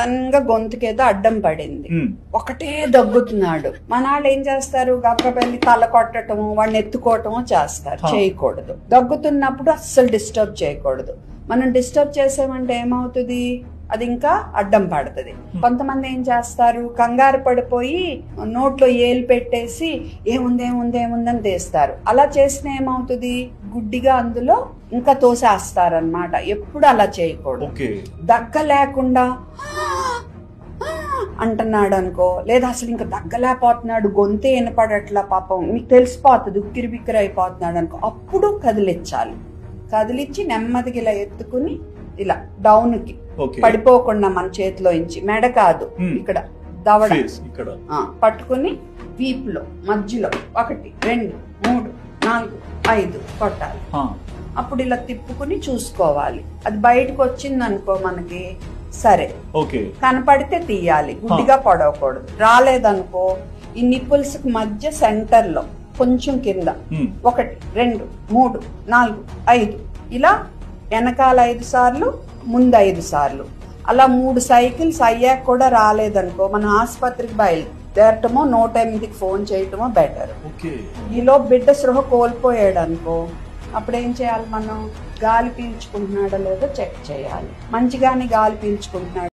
Sudden గా గొంతుకేదో అడ్డం పడింది, ఒకటే దగ్గుతున్నాడు. మన వాళ్ళు ఏం చేస్తారు, గబగబెళ్ళి తల కొట్టటము, వాడిని ఎత్తుకోవటము చేస్తారు. చేయకూడదు. దగ్గుతున్నప్పుడు అస్సలు డిస్టర్బ్ చేయకూడదు. మనం డిస్టర్బ్ చేసామంటే ఏమవుతుంది, అది ఇంకా అడ్డం పడుతుంది. కొంతమంది ఏం చేస్తారు, కంగారు పడిపోయి నోట్లో ఏలు పెట్టేసి ఏముందని తీస్తారు. అలా చేసిన ఏమవుతుంది, గుడ్డిగా అందులో ఇంకా తోసేస్తారనమాట. ఎప్పుడు అలా చేయకూడదు. దగ్గ లేకుండా అంటున్నాడు అనుకో, లేదా అసలు ఇంకా దగ్గలేకపోతున్నాడు, గొంతే వినపడట్లా, పాపం మీకు తెలిసిపోతుంది, ఉక్కిరి బిక్కిరి అయిపోతున్నాడు అనుకో, అప్పుడు కదిలించాలి. కదిలిచ్చి నెమ్మదిగా ఇలా ఎత్తుకుని ఇలా డౌన్ కి పడిపోకుండా మన చేతిలో ఇంచి, మెడ కాదు, ఇక్కడ దవడ పట్టుకుని వీపులో మధ్యలో 1 2 3 4 5 కొట్టాలి. అప్పుడు ఇలా తిప్పుకుని చూసుకోవాలి. అది బయటకు వచ్చింది అనుకో మనకి, సరే. కనపడితే తీయాలి, గుడ్డిగా పడవకూడదు. రాలేదనుకో ఈ నిప్పుల్స్ మధ్య సెంటర్ లో కొంచెం కింద 1 2 3 4 5 ఇలా వెనకాల 5 సార్లు, ముందు 5 సార్లు, అలా 3 సైకిల్స్ అయ్యాక కూడా రాలేదనుకో మనం ఆసుపత్రికి బయలుదేరటమో 108కి ఫోన్ చేయటమో బెటర్. ఈలో బిడ్డ సృహ కోల్పోయాడు అనుకో, అప్పుడేం చేయాలి, మనం గాలి పీల్చుకుంటున్నాడో లేదో చెక్ చేయాలి. మంచిగానే గాలి పీల్చుకుంటున్నాడు